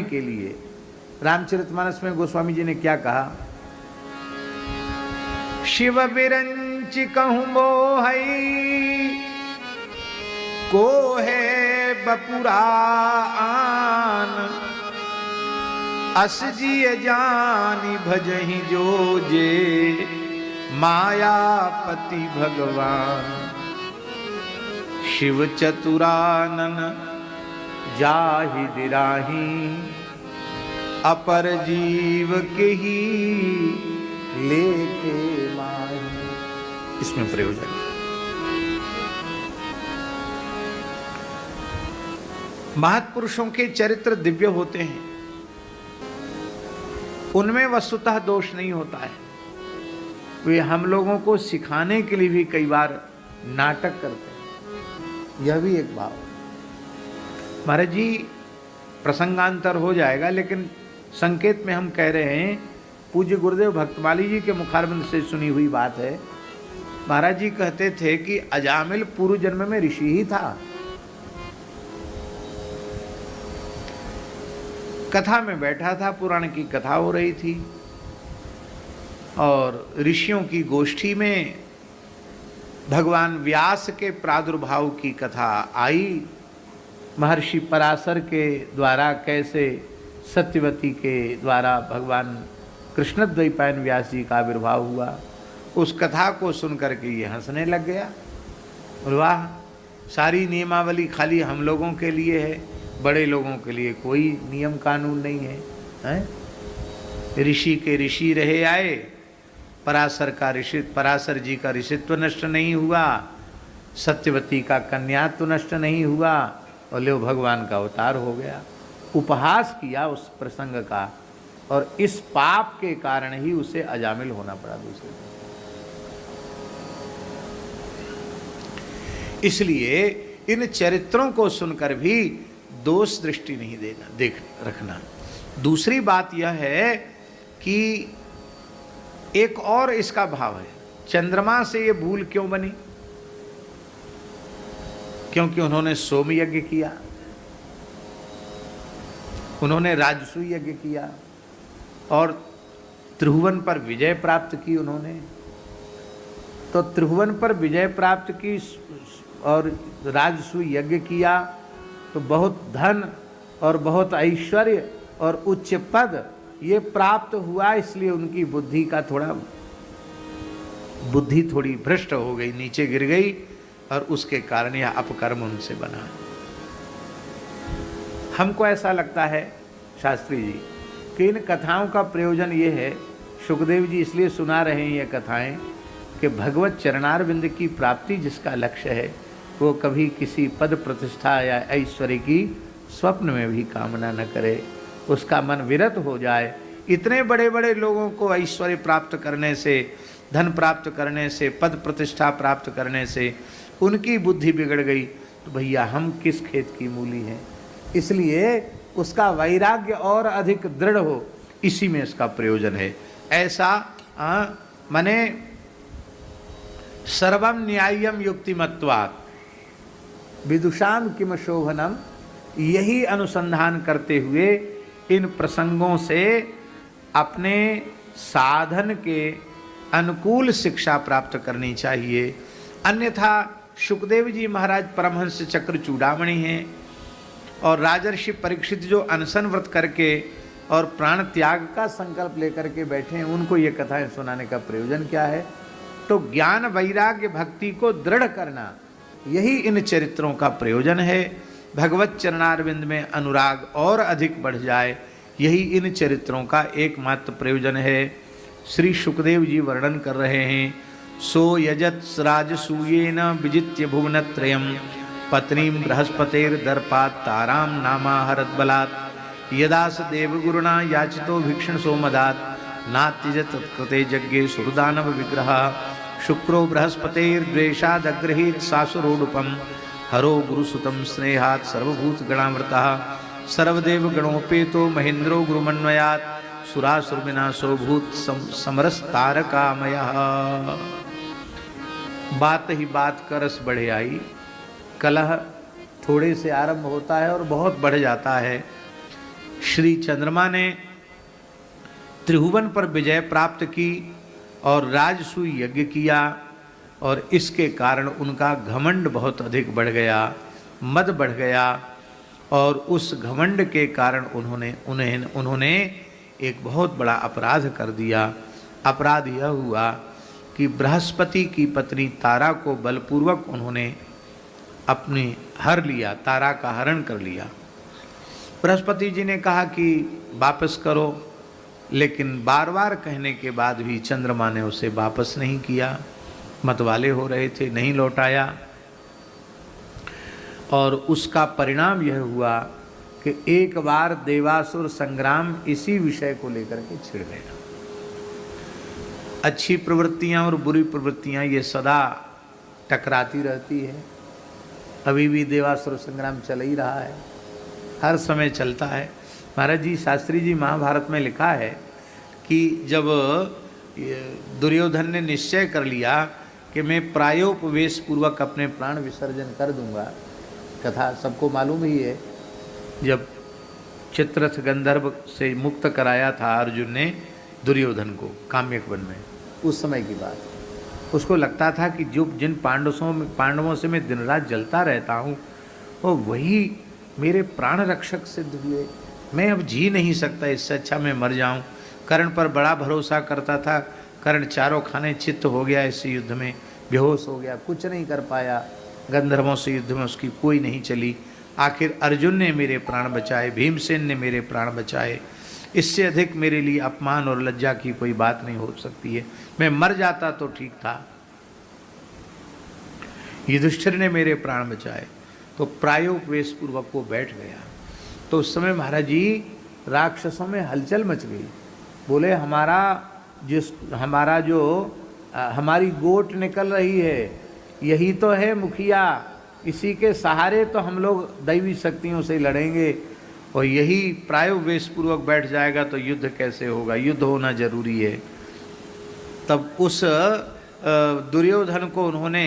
के लिए रामचरितमानस में गोस्वामी जी ने क्या कहा? शिव बिरंच कहूं मोहई को है बपुरान, अस जिय जानी भजहि जो जे मायापति भगवान। शिव चतुरानन जाहि दिराही, अपर जीव के ही लेके माही। इसमें प्रयोजन महापुरुषों के चरित्र दिव्य होते हैं, उनमें वस्तुतः दोष नहीं होता है। वे हम लोगों को सिखाने के लिए भी कई बार नाटक करते हैं, यह भी एक भाव। महाराज जी प्रसंगांतर हो जाएगा, लेकिन संकेत में हम कह रहे हैं, पूज्य गुरुदेव भक्तमाली जी के मुखारबिंद से सुनी हुई बात है। महाराज जी कहते थे कि अजामिल पूर्व जन्म में ऋषि ही था। कथा में बैठा था, पुराण की कथा हो रही थी और ऋषियों की गोष्ठी में भगवान व्यास के प्रादुर्भाव की कथा आई। महर्षि पराशर के द्वारा कैसे सत्यवती के द्वारा भगवान कृष्णद्वैपायन व्यास जी का आविर्भाव हुआ, उस कथा को सुनकर के ये हंसने लग गया। वाह, सारी नियमावली खाली हम लोगों के लिए है, बड़े लोगों के लिए कोई नियम कानून नहीं है, हैं? ऋषि के ऋषि रहे आए, पराशर जी का ऋषित्व नष्ट नहीं हुआ, सत्यवती का कन्यात्व नष्ट नहीं हुआ, और ले भगवान का अवतार हो गया। उपहास किया उस प्रसंग का, और इस पाप के कारण ही उसे अजामिल होना पड़ा दूसरे दिन। इसलिए इन चरित्रों को सुनकर भी दोष दृष्टि नहीं देना रखना। दूसरी बात यह है कि एक और इसका भाव है, चंद्रमा से ये भूल क्यों बनी? क्योंकि उन्होंने सोम यज्ञ किया, उन्होंने राजसूय यज्ञ किया और त्रिभुवन पर विजय प्राप्त की उन्होंने। तो त्रिभुवन पर विजय प्राप्त की और राजसूय यज्ञ किया तो बहुत धन और बहुत ऐश्वर्य और उच्च पद ये प्राप्त हुआ। इसलिए उनकी बुद्धि थोड़ी भ्रष्ट हो गई, नीचे गिर गई, और उसके कारण यह अपकर्म उनसे बना। हमको ऐसा लगता है शास्त्री जी कि इन कथाओं का प्रयोजन ये है, सुखदेव जी इसलिए सुना रहे हैं ये कथाएं कि भगवत चरणारविंद की प्राप्ति जिसका लक्ष्य है वो कभी किसी पद प्रतिष्ठा या ऐश्वर्य की स्वप्न में भी कामना न करे, उसका मन विरत हो जाए। इतने बड़े बड़े लोगों को ऐश्वर्य प्राप्त करने से, धन प्राप्त करने से, पद प्रतिष्ठा प्राप्त करने से उनकी बुद्धि बिगड़ गई तो भैया हम किस खेत की मूली हैं। इसलिए उसका वैराग्य और अधिक दृढ़ हो, इसी में इसका प्रयोजन है। ऐसा माने सर्वम न्याय्यम युक्तिमत्वात् विदुषाम किम शोभनम, यही अनुसंधान करते हुए इन प्रसंगों से अपने साधन के अनुकूल शिक्षा प्राप्त करनी चाहिए। अन्यथा सुखदेव जी महाराज परमहंस चक्र चूड़ामणि हैं और राजर्षि परीक्षित जो अनशन व्रत करके और प्राण त्याग का संकल्प लेकर के बैठे हैं, उनको ये कथाएं सुनाने का प्रयोजन क्या है? तो ज्ञान वैराग्य भक्ति को दृढ़ करना, यही इन चरित्रों का प्रयोजन है। भगवत चरणारविंद में अनुराग और अधिक बढ़ जाए, यही इन चरित्रों का एकमात्र प्रयोजन है। श्री सुखदेव जी वर्णन कर रहे हैं, सो यजत राजसूयेन विजित्य भुवनत्रयम् पत्नीं बृहस्पतेर्दर्पात् तारां नामाहरत् बलात् यदा स देवगुरुणा याचितो भिक्षण सोमदात् नात्यजत तत्कृते यज्ञे सुरदानव विग्रह शुक्रो बृहस्पतेर्द्वेषादग्रहीत् सासुरोडुपम् हरो गुरुसुतं स्नेहात् सर्वभूत गणामृतः सर्वदेव गणोपेतो महेन्द्रो गुरुमन्वयात् सुरासुरविनाशो भूत समरस्तारकामयः। बात ही बात का रस बढ़े आई, कलह थोड़े से आरंभ होता है और बहुत बढ़ जाता है। श्री चंद्रमा ने त्रिभुवन पर विजय प्राप्त की और राजसूय यज्ञ किया, और इसके कारण उनका घमंड बहुत अधिक बढ़ गया, मद बढ़ गया, और उस घमंड के कारण उन्होंने एक बहुत बड़ा अपराध कर दिया। अपराध यह हुआ कि बृहस्पति की पत्नी तारा को बलपूर्वक उन्होंने अपने हर लिया, तारा का हरण कर लिया। बृहस्पति जी ने कहा कि वापस करो, लेकिन बार बार कहने के बाद भी चंद्रमा ने उसे वापस नहीं किया। मतवाले हो रहे थे, नहीं लौटाया, और उसका परिणाम यह हुआ कि एक बार देवासुर संग्राम इसी विषय को लेकर के छिड़ गया। अच्छी प्रवृत्तियां और बुरी प्रवृत्तियां ये सदा टकराती रहती है। अभी भी देवासुर संग्राम चल ही रहा है, हर समय चलता है। महाराज जी, शास्त्री जी महाभारत में लिखा है कि जब दुर्योधन ने निश्चय कर लिया कि मैं प्रायोपवेश पूर्वक अपने प्राण विसर्जन कर दूंगा, कथा सबको मालूम ही है, जब चित्ररथ गंधर्व से मुक्त कराया था अर्जुन ने दुर्योधन को काम्यक वन में, उस समय की बात। उसको लगता था कि जो जिन पांडवों से मैं दिन रात जलता रहता हूँ वो वही मेरे प्राण रक्षक सिद्ध हुए, मैं अब जी नहीं सकता, इससे अच्छा मैं मर जाऊं। कर्ण पर बड़ा भरोसा करता था, कर्ण चारों खाने चित्त हो गया इस युद्ध में, बेहोश हो गया, कुछ नहीं कर पाया। गंधर्वों से युद्ध में उसकी कोई नहीं चली। आखिर अर्जुन ने मेरे प्राण बचाए, भीमसेन ने मेरे प्राण बचाए, इससे अधिक मेरे लिए अपमान और लज्जा की कोई बात नहीं हो सकती है। मैं मर जाता तो ठीक था, युधिष्ठिर ने मेरे प्राण बचाए। तो प्रायोपवेश पूर्वक वो बैठ गया। तो उस समय महाराज जी राक्षसों में हलचल मच गई। बोले हमारी गोट निकल रही है, यही तो है मुखिया, इसी के सहारे तो हम लोग दैवी शक्तियों से लड़ेंगे, और यही प्रायोपवेश पूर्वक बैठ जाएगा तो युद्ध कैसे होगा, युद्ध होना जरूरी है। तब उस दुर्योधन को उन्होंने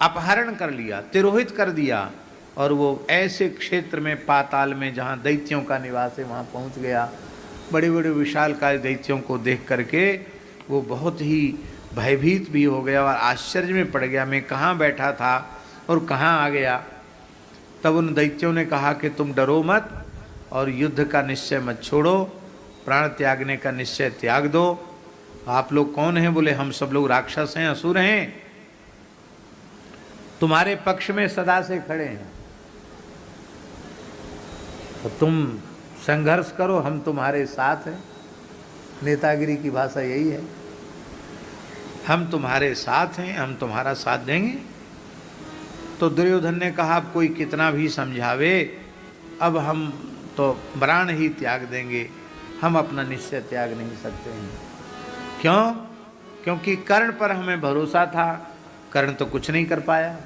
अपहरण कर लिया, तिरोहित कर दिया, और वो ऐसे क्षेत्र में पाताल में जहाँ दैत्यों का निवास है वहाँ पहुँच गया। बड़े बड़े विशालकाय दैत्यों को देख करके वो बहुत ही भयभीत भी हो गया और आश्चर्य में पड़ गया, मैं कहाँ बैठा था और कहाँ आ गया। तब उन दैत्यों ने कहा कि तुम डरो मत और युद्ध का निश्चय मत छोड़ो, प्राण त्यागने का निश्चय त्याग दो। आप लोग कौन हैं? बोले हम सब लोग राक्षस हैं, असुर हैं, तुम्हारे पक्ष में सदा से खड़े हैं, तो तुम संघर्ष करो, हम तुम्हारे साथ हैं। नेतागिरी की भाषा यही है, हम तुम्हारे साथ हैं, हम तुम्हारा साथ देंगे। तो दुर्योधन ने कहा अब कोई कितना भी समझावे, अब हम तो प्राण ही त्याग देंगे, हम अपना निश्चय त्याग नहीं सकते हैं। क्यों? क्योंकि कर्ण पर हमें भरोसा था, कर्ण तो कुछ नहीं कर पाया।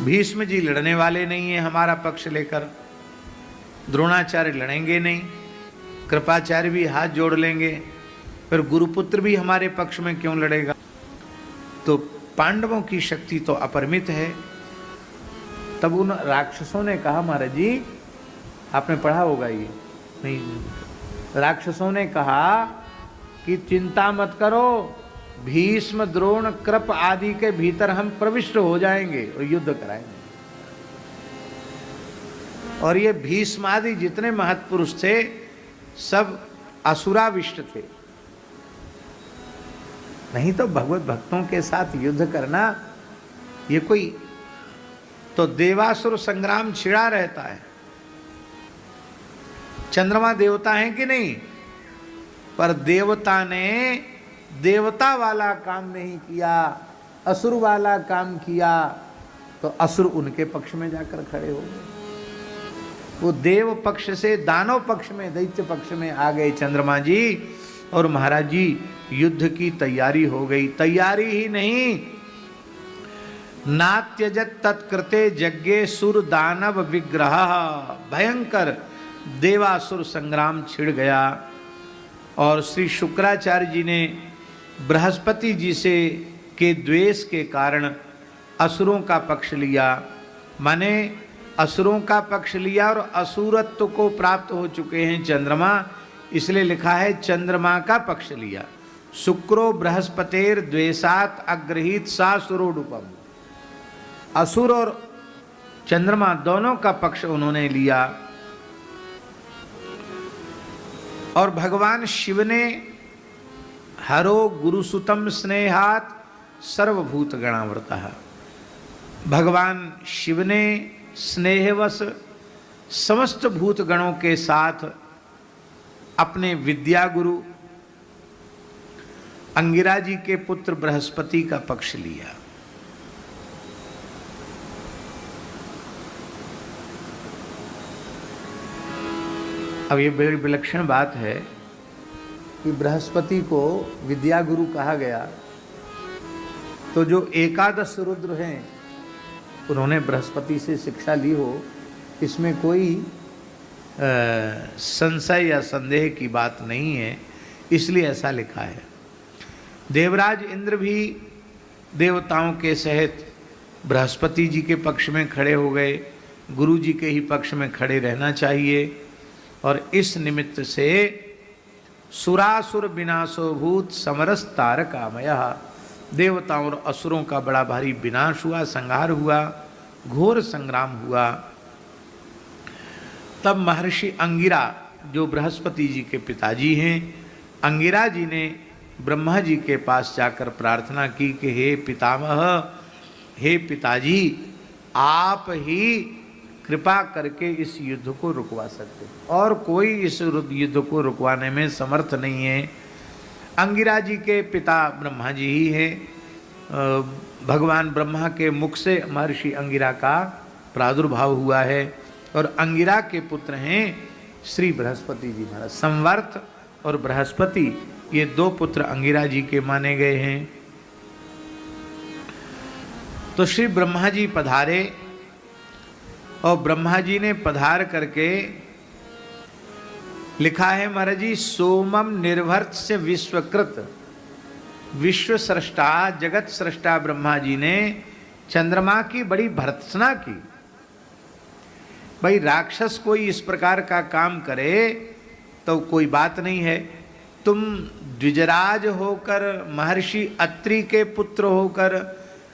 भीष्म जी लड़ने वाले नहीं है हमारा पक्ष लेकर, द्रोणाचार्य लड़ेंगे नहीं, कृपाचार्य भी हाथ जोड़ लेंगे, फिर गुरुपुत्र भी हमारे पक्ष में क्यों लड़ेगा? तो पांडवों की शक्ति तो अपरिमित है। तब उन राक्षसों ने कहा, महाराज जी आपने पढ़ा होगा ये नहीं, राक्षसों ने कहा कि चिंता मत करो, भीष्म द्रोण कृप आदि के भीतर हम प्रविष्ट हो जाएंगे और युद्ध कराएंगे। और ये भीष्म आदि जितने महत्पुरुष थे सब असुराविष्ट थे, नहीं तो भगवत भक्तों के साथ युद्ध करना ये कोई, तो देवासुर संग्राम छिड़ा रहता है। चंद्रमा देवता है कि नहीं, पर देवता ने देवता वाला काम नहीं किया, असुर वाला काम किया, तो असुर उनके पक्ष में जाकर खड़े हो गए। वो देव पक्ष से दानव पक्ष में, दैत्य पक्ष में आ गए चंद्रमा जी, और महाराज जी युद्ध की तैयारी हो गई। तैयारी ही नहीं, नात्यजत तत्कृते यज्ञे सुर दानव विग्रह, भयंकर देवासुर संग्राम छिड़ गया। और श्री शुक्राचार्य जी ने बृहस्पति जी से के द्वेष के कारण असुरों का पक्ष लिया। माने असुरों का पक्ष लिया और असुरत्व को प्राप्त हो चुके हैं चंद्रमा, इसलिए लिखा है चंद्रमा का पक्ष लिया। शुक्रो बृहस्पतेर द्वेषात अग्रहीत सासुरोडुपम, असुर और चंद्रमा दोनों का पक्ष उन्होंने लिया। और भगवान शिव ने हरो गुरुसुतम स्नेहात सर्वभूत गणावृतः, भगवान शिव ने स्नेहवश समस्त भूत गणों के साथ अपने विद्या गुरु अंगिरा जी के पुत्र बृहस्पति का पक्ष लिया। अब ये बड़ी विलक्षण बात है कि बृहस्पति को विद्या गुरु कहा गया, तो जो एकादश रुद्र हैं उन्होंने बृहस्पति से शिक्षा ली हो, इसमें कोई संशय या संदेह की बात नहीं है, इसलिए ऐसा लिखा है। देवराज इंद्र भी देवताओं के सहित बृहस्पति जी के पक्ष में खड़े हो गए, गुरु जी के ही पक्ष में खड़े रहना चाहिए। और इस निमित्त से सुरासुर विनाशो भूत समरस तारकामयः, देवताओं और असुरों का बड़ा भारी विनाश हुआ, संहार हुआ, घोर संग्राम हुआ। तब महर्षि अंगिरा जो बृहस्पति जी के पिताजी हैं, अंगिरा जी ने ब्रह्मा जी के पास जाकर प्रार्थना की कि हे पितामह, हे पिताजी, आप ही कृपा करके इस युद्ध को रुकवा सकते, और कोई इस युद्ध को रुकवाने में समर्थ नहीं है। अंगिरा जी के पिता ब्रह्मा जी ही हैं, भगवान ब्रह्मा के मुख से महर्षि अंगिरा का प्रादुर्भाव हुआ है, और अंगिरा के पुत्र हैं श्री बृहस्पति जी महाराज। संवर्त और बृहस्पति ये दो पुत्र अंगिरा जी के माने गए हैं। तो श्री ब्रह्मा जी पधारे, और ब्रह्मा जी ने पधार करके लिखा है महाराज जी, सोमम निर्भर्त से विश्वकृत, विश्व सृष्टा जगत सृष्टा ब्रह्मा जी ने चंद्रमा की बड़ी भर्त्सना की। भाई राक्षस कोई इस प्रकार का काम करे तो कोई बात नहीं है, तुम द्विजराज होकर, महर्षि अत्रि के पुत्र होकर,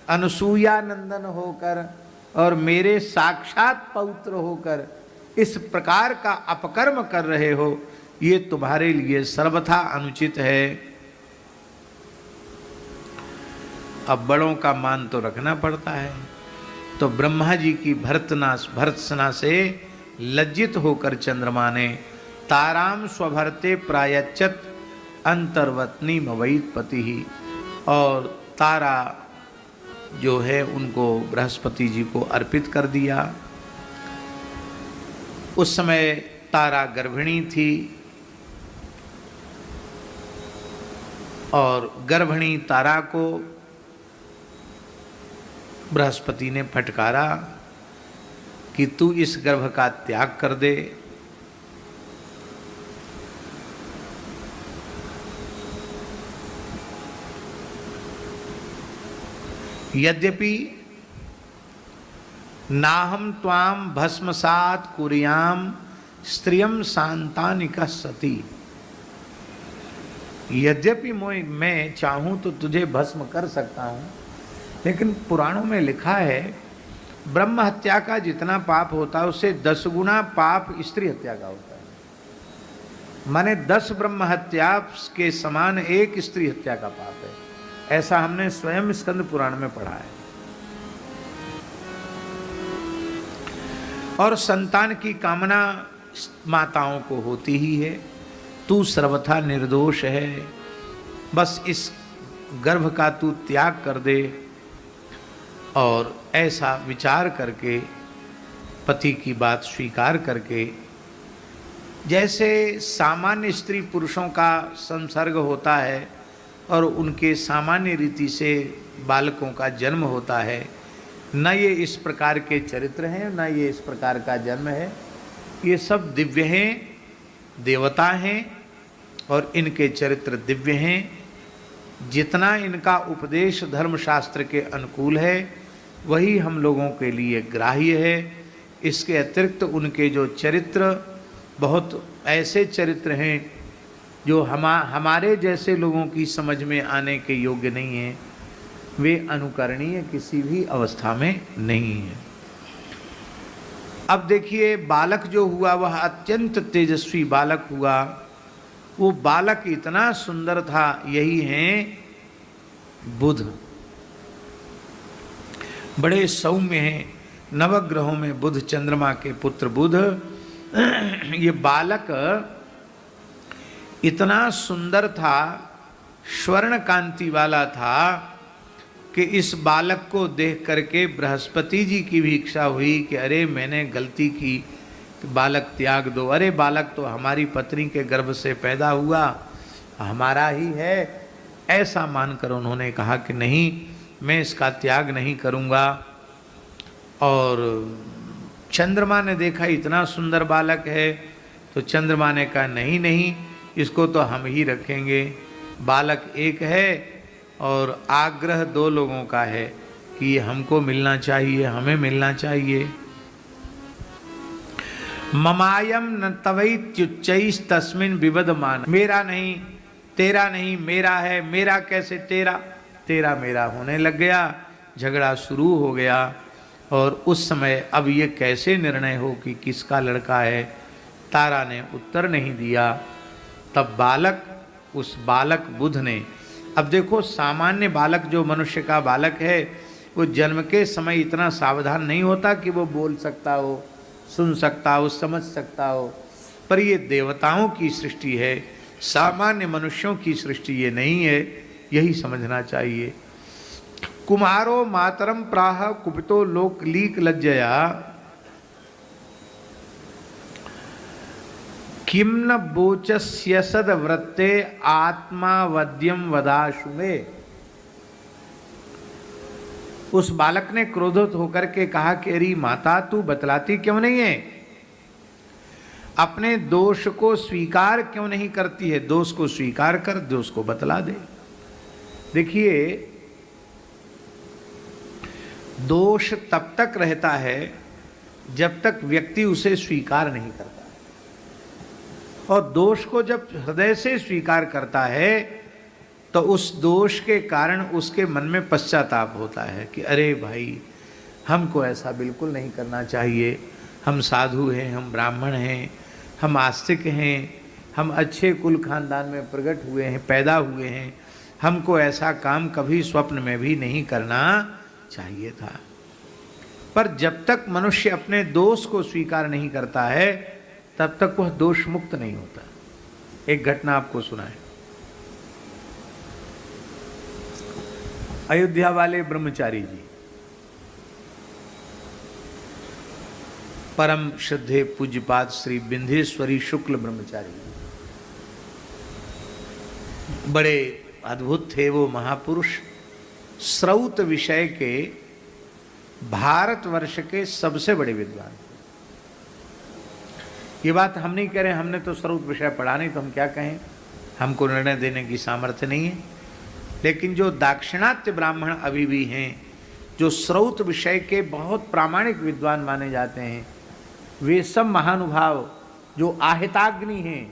अनुसूया नंदन होकर और मेरे साक्षात पौत्र होकर इस प्रकार का अपकर्म कर रहे हो, ये तुम्हारे लिए सर्वथा अनुचित है। अब बड़ों का मान तो रखना पड़ता है। तो ब्रह्मा जी की भर्त्सना से लज्जित होकर चंद्रमा ने ताराम स्वभरते प्रायच्चत अंतर्वतनी मवैत पति ही, और तारा जो है उनको बृहस्पति जी को अर्पित कर दिया। उस समय तारा गर्भिणी थी, और गर्भिणी तारा को बृहस्पति ने फटकारा कि तू इस गर्भ का त्याग कर दे। यद्यपि नाहम त्वाम भस्मसात कुर्याम स्त्रियम सांतानिक सती, यद्यपि मैं चाहूं तो तुझे भस्म कर सकता हूं, लेकिन पुराणों में लिखा है ब्रह्म हत्या का जितना पाप होता है उससे 10 गुना पाप स्त्री हत्या का होता है। माने 10 ब्रह्म हत्या के समान एक स्त्री हत्या का पाप है, ऐसा हमने स्वयं स्कंद पुराण में पढ़ा है। और संतान की कामना माताओं को होती ही है, तू सर्वथा निर्दोष है, बस इस गर्भ का तू त्याग कर दे। और ऐसा विचार करके पति की बात स्वीकार करके, जैसे सामान्य स्त्री पुरुषों का संसर्ग होता है और उनके सामान्य रीति से बालकों का जन्म होता है, न ये इस प्रकार के चरित्र हैं, न ये इस प्रकार का जन्म है। ये सब दिव्य हैं, देवता हैं, और इनके चरित्र दिव्य हैं। जितना इनका उपदेश धर्मशास्त्र के अनुकूल है वही हम लोगों के लिए ग्राह्य है। इसके अतिरिक्त उनके जो चरित्र, बहुत ऐसे चरित्र हैं जो हमारे जैसे लोगों की समझ में आने के योग्य नहीं हैं, वे अनुकरणीय किसी भी अवस्था में नहीं है। अब देखिए, बालक जो हुआ वह अत्यंत तेजस्वी बालक हुआ। वो बालक इतना सुंदर था। यही हैं बुध, बड़े सौम्य हैं। नवग्रहों में बुध, चंद्रमा के पुत्र बुध। ये बालक इतना सुंदर था, स्वर्ण कांति वाला था कि इस बालक को देख करके बृहस्पति जी की भी इच्छा हुई कि अरे मैंने गलती की, बालक त्याग दो। अरे बालक तो हमारी पत्नी के गर्भ से पैदा हुआ, हमारा ही है, ऐसा मानकर उन्होंने कहा कि नहीं, मैं इसका त्याग नहीं करूँगा। और चंद्रमा ने देखा इतना सुंदर बालक है, तो चंद्रमा ने कहा नहीं नहीं, इसको तो हम ही रखेंगे। बालक एक है और आग्रह दो लोगों का है कि ये हमको मिलना चाहिए, हमें मिलना चाहिए। ममायम न तवैत्युच्चैस् तस्मिन् विवदमान। मेरा नहीं, तेरा नहीं, मेरा है, मेरा कैसे तेरा, तेरा मेरा होने लग गया। झगड़ा शुरू हो गया। और उस समय अब ये कैसे निर्णय हो कि किसका लड़का है, तारा ने उत्तर नहीं दिया। तब बालक, उस बालक बुध ने, अब देखो सामान्य बालक जो मनुष्य का बालक है वो जन्म के समय इतना सावधान नहीं होता कि वो बोल सकता हो, सुन सकता हो, समझ सकता हो। पर ये देवताओं की सृष्टि है, सामान्य मनुष्यों की सृष्टि ये नहीं है, यही समझना चाहिए। कुमारो मातरम प्राह कुपितो लोक लीक लज्जया किम न बोचस्य सद वृत्ते आत्मा वद्यम वदाशु में। उस बालक ने क्रोधित होकर के कहा कि अरे माता, तू बतलाती क्यों नहीं है, अपने दोष को स्वीकार क्यों नहीं करती है? दोष को स्वीकार कर, दोष को बतला दे। देखिए, दोष तब तक रहता है जब तक व्यक्ति उसे स्वीकार नहीं करता, और दोष को जब हृदय से स्वीकार करता है तो उस दोष के कारण उसके मन में पश्चाताप होता है कि अरे भाई, हमको ऐसा बिल्कुल नहीं करना चाहिए। हम साधु हैं, हम ब्राह्मण हैं, हम आस्तिक हैं, हम अच्छे कुल खानदान में प्रकट हुए हैं, पैदा हुए हैं, हमको ऐसा काम कभी स्वप्न में भी नहीं करना चाहिए था। पर जब तक मनुष्य अपने दोष को स्वीकार नहीं करता है तब तक वह दोष मुक्त नहीं होता। एक घटना आपको सुनाए। अयोध्या वाले ब्रह्मचारी जी, परम श्रद्धेय पूज्यपाद श्री विंध्येश्वरी शुक्ल ब्रह्मचारी, बड़े अद्भुत थे वो महापुरुष। श्रौत विषय के भारतवर्ष के सबसे बड़े विद्वान। ये बात हम नहीं कह रहे, हमने तो श्रौत विषय पढ़ा नहीं, तो हम क्या कहें, हमको निर्णय देने की सामर्थ्य नहीं है। लेकिन जो दाक्षिणात्य ब्राह्मण अभी भी हैं, जो श्रौत विषय के बहुत प्रामाणिक विद्वान माने जाते हैं, वे सब महानुभाव जो आहिताग्नि हैं,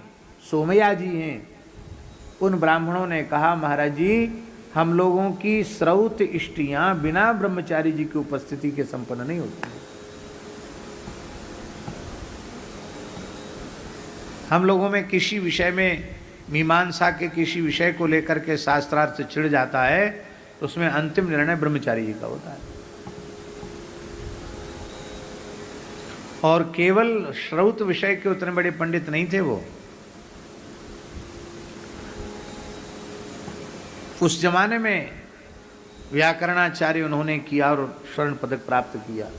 सोमया जी हैं, उन ब्राह्मणों ने कहा, महाराज जी, हम लोगों की श्रौत इष्टियां बिना ब्रह्मचारी जी की उपस्थिति के संपन्न नहीं होती। हम लोगों में किसी विषय में, मीमांसा के किसी विषय को लेकर के शास्त्रार्थ छिड़ जाता है तो उसमें अंतिम निर्णय ब्रह्मचारी जी का होता है। और केवल श्रौत विषय के उतने बड़े पंडित नहीं थे वो। उस जमाने में व्याकरणाचार्य उन्होंने किया और स्वर्ण पदक प्राप्त किया।